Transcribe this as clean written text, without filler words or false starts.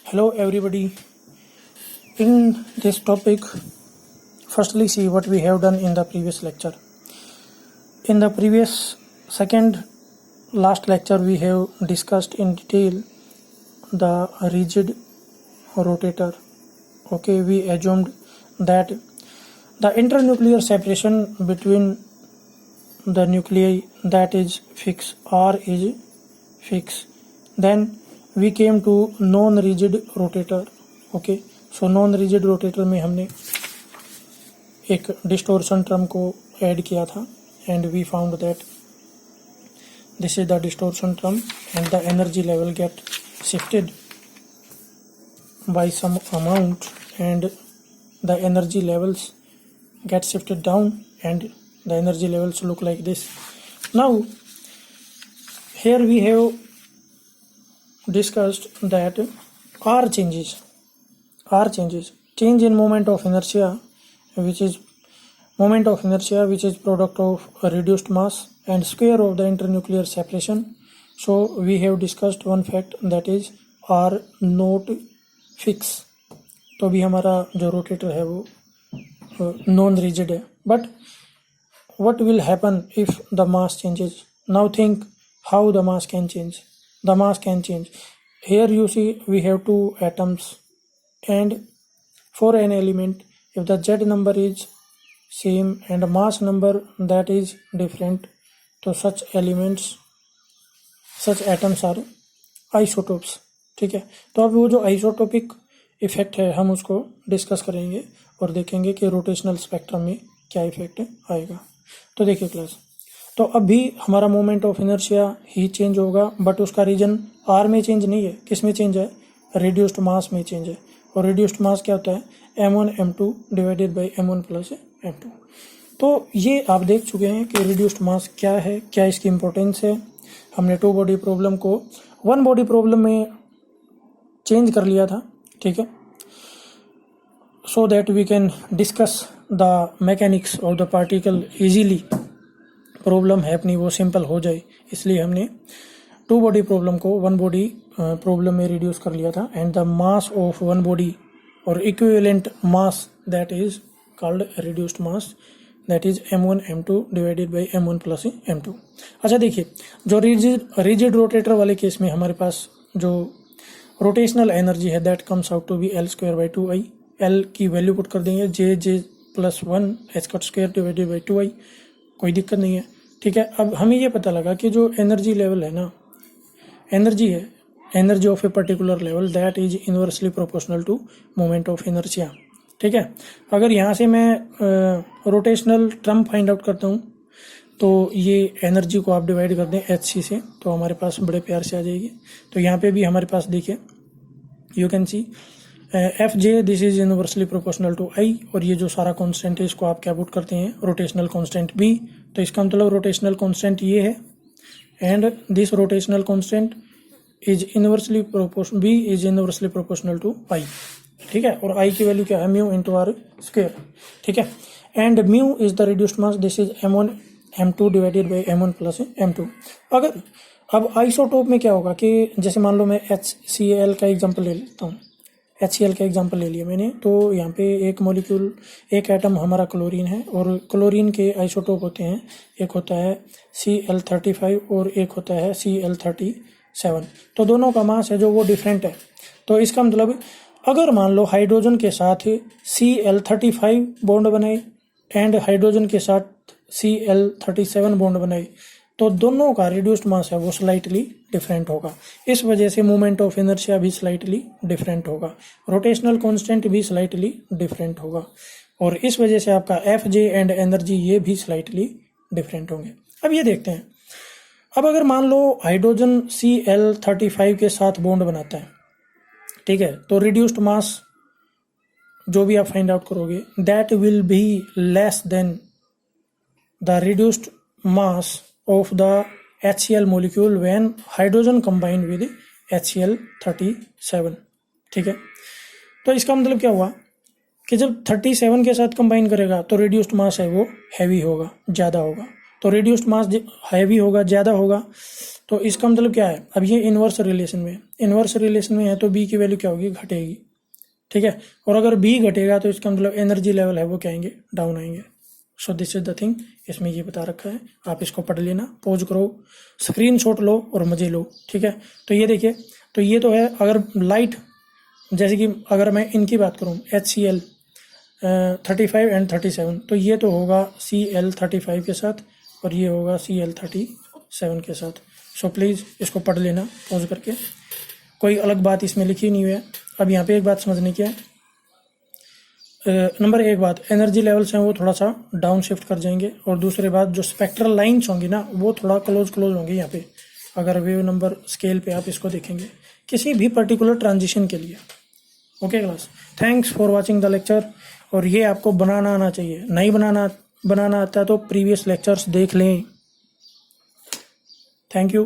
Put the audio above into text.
Hello everybody. In this topic, firstly see what we have done in the previous lecture. In the previous second last lecture we have discussed in detail the rigid rotator. Okay, we assumed that the internuclear separation between the nuclei that is fixed or is fixed. Then we came to non-rigid rotator. Okay so non rigid rotator में हमने एक distortion term को add किया था and we found that this is the distortion term and the energy level get shifted by some amount and the energy levels get shifted down and the energy levels look like this. Now here we have discussed that R changes change in moment of inertia which is product of a reduced mass and square of the internuclear separation. So we have discussed one fact that is R not fix. तो भी हमारा जो rotator है वो non rigid है. But what will happen if the mass changes? Now think how the mass can change. The mass can change. Here you see we have two atoms and for an element if the Z number is same and mass number that is different, तो such atoms are isotopes. ठीक है, तो अब वो जो isotopic effect है हम उसको डिस्कस करेंगे और देखेंगे कि रोटेशनल स्पेक्ट्रम में क्या इफेक्ट आएगा. तो देखिए क्लास, तो अब भी हमारा moment of inertia he change होगा बट उसका रीजन आर में चेंज नहीं है. किस में चेंज है? रिड्यूस्ड मास में चेंज है. और रिड्यूस्ड मास क्या होता है? m1 m2 divided by m1 plus m2. तो ये आप देख चुके हैं कि रिड्यूस्ड मास क्या है, क्या इसकी इम्पोर्टेंस है. हमने टू बॉडी प्रॉब्लम को वन बॉडी प्रॉब्लम में चेंज कर लिया था. ठीक है, so that we can discuss the mechanics of the particle easily, problem है अपनी वो सिंपल हो जाए, इसलिए हमने टू बॉडी प्रॉब्लम को वन बॉडी प्रॉब्लम में रिड्यूस कर लिया था. And the mass of one body और equivalent mass that is called reduced mass that is m1 m2 divided by m1 plus m2. अच्छा देखिए, जो रिजिड रोटेटर वाले केस में हमारे पास जो रोटेशनल एनर्जी है that comes out to be L²/2I. L की वैल्यू पुट कर देंगे J+1 h² divided by 2I. कोई दिक्कत नहीं है. ठीक है, अब हमें ये पता लगा कि जो एनर्जी लेवल है ना, energy of a particular level that is inversely proportional to moment of inertia. ठीक है, अगर यहाँ से मैं रोटेशनल टर्म फाइंड आउट करता हूँ तो ये एनर्जी को आप डिवाइड कर दें hc से तो हमारे पास बड़े प्यार से आ जाएगी. तो यहाँ पे भी हमारे पास देखिए you can see Fj this is inversely proportional to I और ये जो सारा कांस्टेंट है इसको आप क्या पुट करते हैं? Rotational constant B. तो इसका मतलब रोटेशनल कांस्टेंट ये है and this rotational constant is inversely proportional B is inversely proportional to I. ठीक है, और I की वैल्यू क्या है? Mu into R square. ठीक है, and mu is the reduced mass this is m1 m2 divided by m1 plus m2. अगर अब आइसोटोप में क्या होगा कि जैसे मान लो मैं HCl का एग्जांपल ले लेता हूँ. HCl का एग्जांपल ले लिया मैंने, तो यहाँ पे एक मॉलिक्यूल एक एटम हमारा क्लोरीन है और क्लोरीन के आइसोटोप होते हैं. एक होता है Cl35 और एक होता है Cl37. तो दोनों का मास है जो वो डिफरेंट है. तो इसका मतलब अगर मान लो हाइड्रोजन के साथ Cl35 बॉन्ड बनाए एंड हाइड्रोजन के साथ Cl37 बॉन्ड बनाए तो दोनों का रिड्यूस्ड मास है वो स्लाइटली डिफरेंट होगा. इस वजह से मोमेंट ऑफ इनर्शिया भी स्लाइटली डिफरेंट होगा, रोटेशनल कांस्टेंट भी स्लाइटली डिफरेंट होगा और इस वजह से आपका Fj एंड एनर्जी ये भी स्लाइटली डिफरेंट होंगे. अब ये देखते हैं, अब अगर मान लो हाइड्रोजन Cl35 के साथ बॉन्ड बनाता है, ठीक है, तो रिड्यूस्ड मास जो भी आप फाइंड आउट करोगे that will be less than the reduced mass of the HCl molecule when hydrogen combined with HCl37. ठीक है, तो इसका मतलब क्या हुआ कि जब 37 के साथ कंबाइन करेगा तो रिड्यूस्ड मास है वो हैवी होगा, ज़्यादा होगा. तो रिड्यूस्ड मास हैवी होगा, ज़्यादा होगा। तो इसका मतलब क्या है, अब ये इन्वर्स रिलेशन में, इन्वर्स रिलेशन में है तो बी की वैल्यू क्या होगी, घटेगी, ठीक है। और अगर बी घटेगा तो इसका मतलब एनर्जी लेवल है वो क्या आएंगे, डाउन आएंगे। So this is the thing, इसमें ये बता रखा है, आप इसको पढ़ लेना, पॉज करो, स्क्रीनशॉट लो और मजे लो, ठीक है। तो ये देखिए, तो ये तो है अगर लाइट, जैसे कि अगर मैं इनकी बात करूँ HCl 35 एंड 37, तो ये तो होगा Cl 35 के साथ और ये होगा Cl 37 के साथ। सो प्लीज़ इसको पढ़ लेना पॉज करके, कोई अलग बात इसमें लिखी नहीं हुई है। अब यहाँ पे एक बात समझने की है, नंबर एक बात, एनर्जी लेवल्स हैं वो थोड़ा सा डाउन शिफ्ट कर जाएंगे, और दूसरी बात जो स्पेक्ट्रल लाइंस होंगी ना वो थोड़ा क्लोज होंगी यहाँ पे, अगर वेव नंबर स्केल पे आप इसको देखेंगे किसी भी पर्टिकुलर ट्रांजिशन के लिए। Okay class, thanks for watching the lecture. और ये आपको बनाना आना चाहिए, नहीं बनाना आता तो प्रीवियस लेक्चर्स देख लें। Thank you.